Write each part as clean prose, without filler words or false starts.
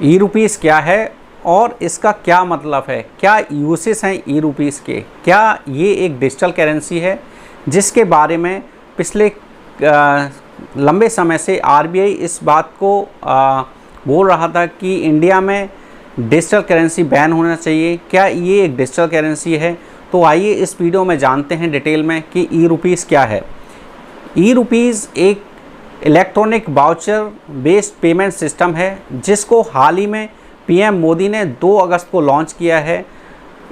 ई rupees क्या है और इसका क्या मतलब है, क्या यूसेस हैं ई रुपीस के, क्या ये एक डिजिटल करेंसी है जिसके बारे में पिछले लंबे समय से आरबीआई इस बात को बोल रहा था कि इंडिया में डिजिटल करेंसी बैन होना चाहिए। क्या ये एक डिजिटल करेंसी है? तो आइए इस वीडियो में जानते हैं डिटेल में कि ई रुपीस क्या है। ई रुपीस एक electronic voucher based payment system है जिसको हाल ही में पीएम मोदी ने 2 अगस्त को लॉन्च किया है।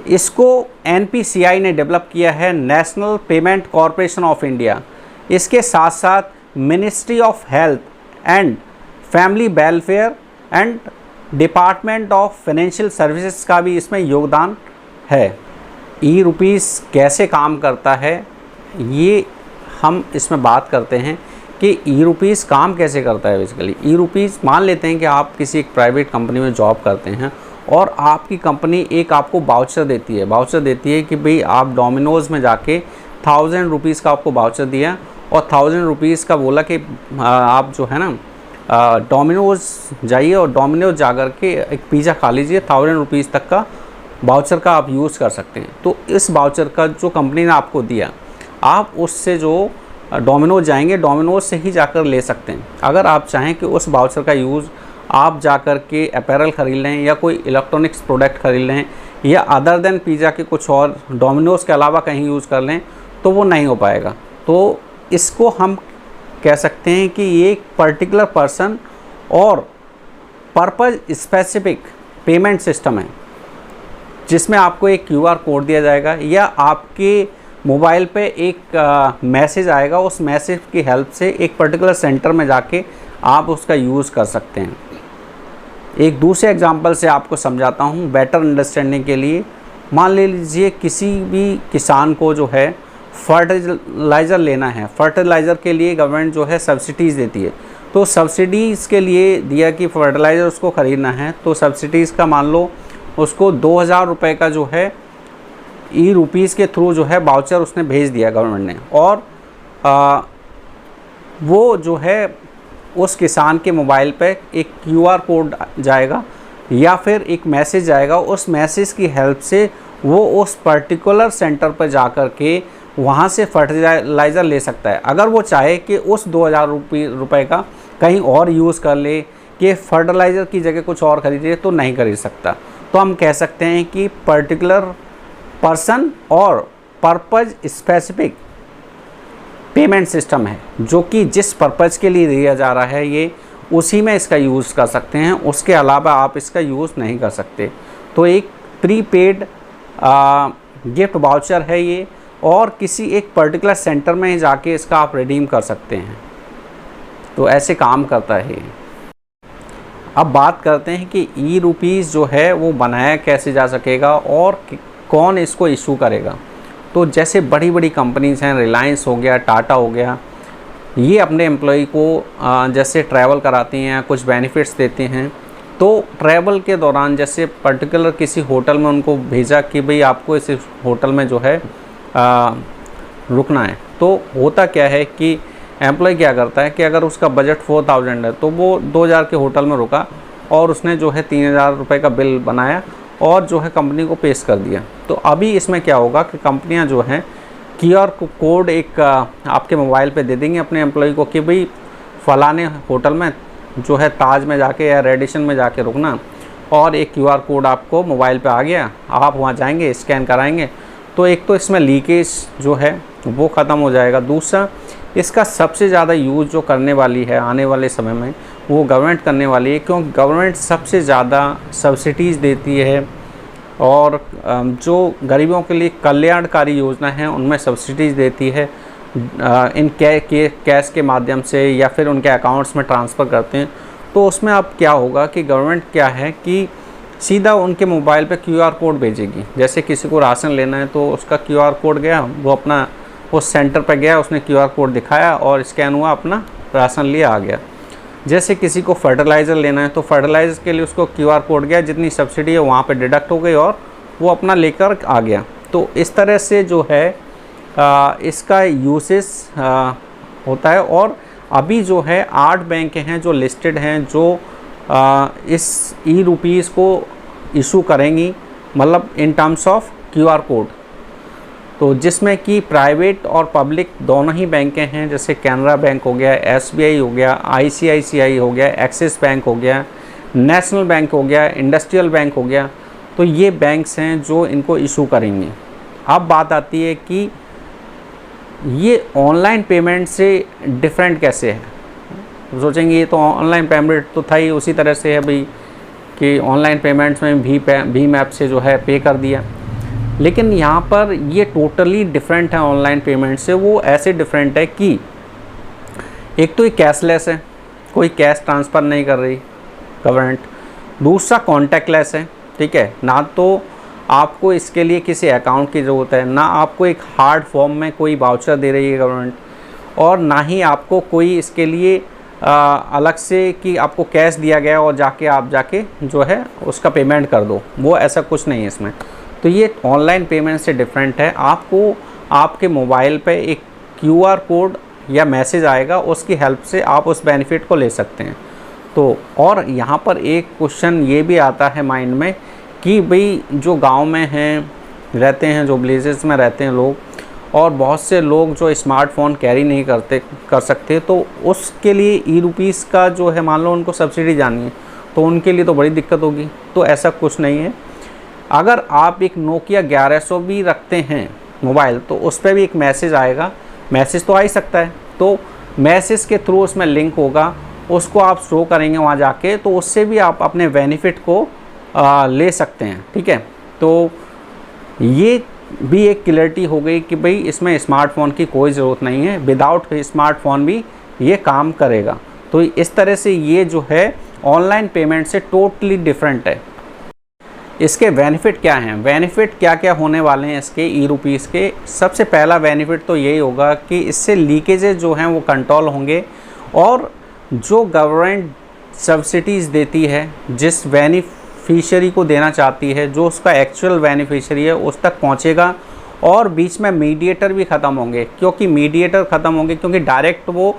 इसको एनपीसीआई ने डेवलप किया है, national payment corporation of India. इसके साथ साथ ministry of health and family welfare and department of financial services का भी इसमें योगदान है। ई रुपीस कैसे काम करता है ये हम इसमें बात करते हैं कि ई रुपीस काम कैसे करता है। बेसिकली ई रुपीस, मान लेते हैं कि आप किसी एक प्राइवेट कंपनी में जॉब करते हैं और आपकी कंपनी एक आपको वाउचर देती है कि भाई आप डोमिनोज़ में जाके 1000 रुपीज़ का आपको वाउचर दिया और 1000 रुपीज़ का बोला कि आप जो है ना डोमिनोज़ जाइए और डोमिनोज़ जा कर के एक पिज़्ज़ा खा लीजिए, 1000 रुपीज़ तक का वाउचर का आप यूज़ कर सकते हैं। तो इस वाउचर का जो कंपनी ने आपको दिया, आप उससे जो डोमिनोज़ जाएंगे, डोमिनोज़ से ही जाकर ले सकते हैं। अगर आप चाहें कि उस वाउचर का यूज़ आप जाकर के अपैरल ख़रीद लें या कोई इलेक्ट्रॉनिक्स प्रोडक्ट ख़रीद लें या अदर देन पिज़्ज़ा के कुछ और डोमिनोज़ के अलावा कहीं यूज़ कर लें, तो वो नहीं हो पाएगा। तो इसको हम कह सकते हैं कि ये एक पर्टिकुलर पर्सन और पर्पज़ स्पेसिफिक पेमेंट सिस्टम है जिसमें आपको एक क्यूआर कोड दिया जाएगा या आपके मोबाइल पे एक मैसेज आएगा। उस मैसेज की हेल्प से एक पर्टिकुलर सेंटर में जाके आप उसका यूज़ कर सकते हैं। एक दूसरे एग्जांपल से आपको समझाता हूँ बेटर अंडरस्टैंडिंग के लिए। मान लीजिए किसी भी किसान को जो है फर्टिलाइज़र लेना है, फर्टिलाइज़र के लिए गवर्नमेंट जो है सब्सिडीज़ देती है। तो सब्सिडीज़ के लिए दिया कि फर्टिलाइज़र उसको ख़रीदना है, तो सब्सिडीज़ का मान लो उसको 2000 रुपये का जो है ई रुपीस के थ्रू जो है वाउचर उसने भेज दिया गवर्नमेंट ने, और वो जो है उस किसान के मोबाइल पे एक क्यूआर कोड जाएगा या फिर एक मैसेज जाएगा। उस मैसेज की हेल्प से वो उस पर्टिकुलर सेंटर पर जा कर के वहाँ से फर्टिलाइज़र ले सकता है। अगर वो चाहे कि उस 2000 रुपये का कहीं और यूज़ कर ले, कि फर्टिलाइज़र की जगह कुछ और खरीदे, तो नहीं खरीद सकता। तो हम कह सकते हैं कि पर्टिकुलर पर्सन और पर्पज़ स्पेसिफिक पेमेंट सिस्टम है जो कि जिस पर्पज़ के लिए दिया जा रहा है ये उसी में इसका यूज़ कर सकते हैं, उसके अलावा आप इसका यूज़ नहीं कर सकते। तो एक प्रीपेड गिफ्ट वाउचर है ये, और किसी एक पर्टिकुलर सेंटर में जाके इसका आप रिडीम कर सकते हैं। तो ऐसे काम करता है ये। अब बात करते हैं कि ई रुपीस जो है वो बनाया कैसे जा सकेगा और कौन इसको इशू करेगा। तो जैसे बड़ी बड़ी कंपनीज़ हैं, रिलायंस हो गया, टाटा हो गया, ये अपने एम्प्लॉय को जैसे ट्रैवल कराती हैं, कुछ बेनिफिट्स देते हैं। तो ट्रैवल के दौरान जैसे पर्टिकुलर किसी होटल में उनको भेजा कि भाई आपको इस होटल में जो है रुकना है। तो होता क्या है कि एम्प्लॉय क्या करता है कि अगर उसका बजट 4000 है तो वो 2000 के होटल में रुका और उसने जो है 3000 रुपये का बिल बनाया और जो है कंपनी को पेश कर दिया। तो अभी इसमें क्या होगा कि कंपनियां जो हैं क्यूआर कोड एक आपके मोबाइल पे दे देंगे अपने एम्प्लॉय को कि भाई फ़लाने होटल में जो है ताज में जाके या रेडिसन में जाके रुकना, और एक क्यूआर कोड आपको मोबाइल पे आ गया, आप वहाँ जाएंगे, स्कैन कराएंगे। तो एक तो इसमें लीकेज जो है वो ख़त्म हो जाएगा। दूसरा, इसका सबसे ज़्यादा यूज़ जो करने वाली है आने वाले समय में वो गवर्नमेंट करने वाली है, क्योंकि गवर्नमेंट सबसे ज़्यादा सब्सिडीज़ देती है और जो गरीबों के लिए कल्याणकारी योजना है उनमें सब्सिडीज़ देती है। इन कैश के माध्यम से या फिर उनके अकाउंट्स में ट्रांसफ़र करते हैं। तो उसमें अब क्या होगा कि गवर्नमेंट क्या है कि सीधा उनके मोबाइल पे क्यूआर कोड भेजेगी। जैसे किसी को राशन लेना है तो उसका क्यूआर कोड गया, वो अपना उस सेंटर पर गया, उसने क्यूआर कोड दिखाया और स्कैन हुआ, अपना राशन लिया, आ गया। जैसे किसी को फर्टिलाइज़र लेना है तो फर्टिलाइज़र के लिए उसको क्यूआर कोड गया, जितनी सब्सिडी है वहाँ पे डिडक्ट हो गई और वो अपना लेकर आ गया। तो इस तरह से जो है इसका यूसेस होता है। और अभी जो है 8 बैंक हैं जो लिस्टेड हैं, जो इस ई रुपीज़ को इशू करेंगी, मतलब in terms of QR code. तो जिसमें कि प्राइवेट और पब्लिक दोनों ही बैंकें हैं, जैसे कैनरा बैंक हो गया, SBI हो गया, ICICI हो गया, एक्सिस बैंक हो गया, नेशनल बैंक हो गया, इंडस्ट्रियल बैंक हो गया। तो ये बैंक्स हैं जो इनको इशू करेंगे। अब बात आती है कि ये ऑनलाइन पेमेंट से डिफरेंट कैसे है। सोचेंगे ये तो ऑनलाइन पेमेंट तो था ही, उसी तरह से है भाई कि ऑनलाइन पेमेंट्स में भीम ऐप से जो है पे कर दिया। लेकिन यहाँ पर ये टोटली डिफरेंट है ऑनलाइन पेमेंट से। वो ऐसे डिफरेंट है कि एक तो ये कैशलेस है, कोई कैश ट्रांसफ़र नहीं कर रही गवर्नमेंट। दूसरा कॉन्टैक्टलेस है, ठीक है, ना तो आपको इसके लिए किसी अकाउंट की ज़रूरत है, ना आपको एक हार्ड फॉर्म में कोई वाउचर दे रही है गवर्नमेंट, और ना ही आपको कोई इसके लिए अलग से कि आपको कैश दिया गया और आप जाके जो है उसका पेमेंट कर दो, वो ऐसा कुछ नहीं है इसमें। तो ये ऑनलाइन पेमेंट से डिफरेंट है। आपको आपके मोबाइल पे एक QR कोड या मैसेज आएगा, उसकी हेल्प से आप उस बेनिफिट को ले सकते हैं। तो और यहाँ पर एक क्वेश्चन ये भी आता है माइंड में कि भाई जो गांव में हैं रहते हैं, जो विलेजेस में रहते हैं लोग, और बहुत से लोग जो स्मार्टफोन कैरी नहीं कर सकते, तो उसके लिए ई रुपीज़ का जो है, मान लो उनको सब्सिडी जानी है, तो उनके लिए तो बड़ी दिक्कत होगी। तो ऐसा कुछ नहीं है। अगर आप एक नोकिया 1100 भी रखते हैं मोबाइल, तो उस पर भी एक मैसेज आएगा, मैसेज तो आ ही सकता है, तो मैसेज के थ्रू उसमें लिंक होगा, उसको आप शो करेंगे वहाँ जाके, तो उससे भी आप अपने बेनिफिट को ले सकते हैं, ठीक है। तो ये भी एक क्लियरिटी हो गई कि भाई इसमें स्मार्टफोन की कोई ज़रूरत नहीं है, विदाउट स्मार्टफोन भी ये काम करेगा। तो इस तरह से ये जो है ऑनलाइन पेमेंट से टोटली डिफरेंट है। इसके बेनिफिट क्या हैं, बेनिफिट क्या क्या होने वाले हैं इसके ई रुपीज़ के। सबसे पहला बेनिफिट तो यही होगा कि इससे लीकेजेस जो हैं वो कंट्रोल होंगे, और जो गवर्नमेंट सब्सिडीज़ देती है, जिस बेनिफिशियरी को देना चाहती है, जो उसका एक्चुअल बेनिफिशियरी है उस तक पहुंचेगा। और बीच में मीडिएटर भी ख़त्म होंगे, क्योंकि डायरेक्ट वो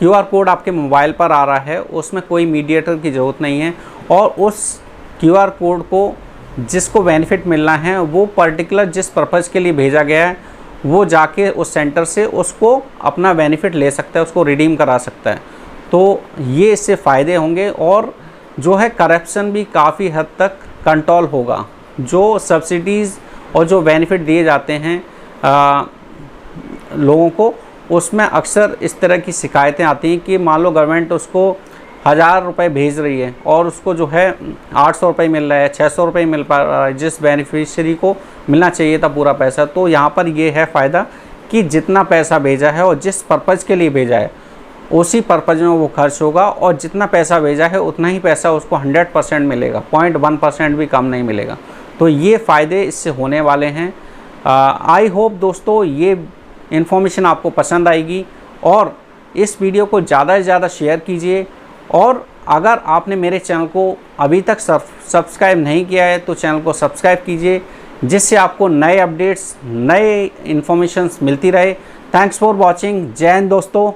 QR कोड आपके मोबाइल पर आ रहा है, उसमें कोई मीडिएटर की ज़रूरत नहीं है। और उस QR कोड को जिसको बेनिफिट मिलना है, वो पर्टिकुलर जिस पर्पज़ के लिए भेजा गया है, वो जाके उस सेंटर से उसको अपना बेनिफिट ले सकता है, उसको रिडीम करा सकता है। तो ये इससे फ़ायदे होंगे, और जो है करप्शन भी काफ़ी हद तक कंट्रोल होगा। जो सब्सिडीज़ और जो बेनिफिट दिए जाते हैं लोगों को, उसमें अक्सर इस तरह की शिकायतें आती हैं कि मान लो गवर्नमेंट उसको 1000 रुपये भेज रही है और उसको जो है 800 रुपये मिल रहा है, 600 रुपये मिल पा रहा है, जिस बेनिफिशियरी को मिलना चाहिए था पूरा पैसा। तो यहाँ पर ये है फ़ायदा कि जितना पैसा भेजा है और जिस पर्पज़ के लिए भेजा है, उसी पर्पज़ में वो खर्च होगा, और जितना पैसा भेजा है उतना ही पैसा उसको 100% मिलेगा, 0.1% भी कम नहीं मिलेगा। तो ये फ़ायदे इससे होने वाले हैं। आई होप दोस्तों ये इन्फॉर्मेशन आपको पसंद आएगी, और इस वीडियो को ज़्यादा से ज़्यादा शेयर कीजिए। और अगर आपने मेरे चैनल को अभी तक सब्सक्राइब नहीं किया है, तो चैनल को सब्सक्राइब कीजिए, जिससे आपको नए अपडेट्स, नए इन्फॉर्मेशंस मिलती रहे। Thanks for watching. जय हिंद दोस्तों।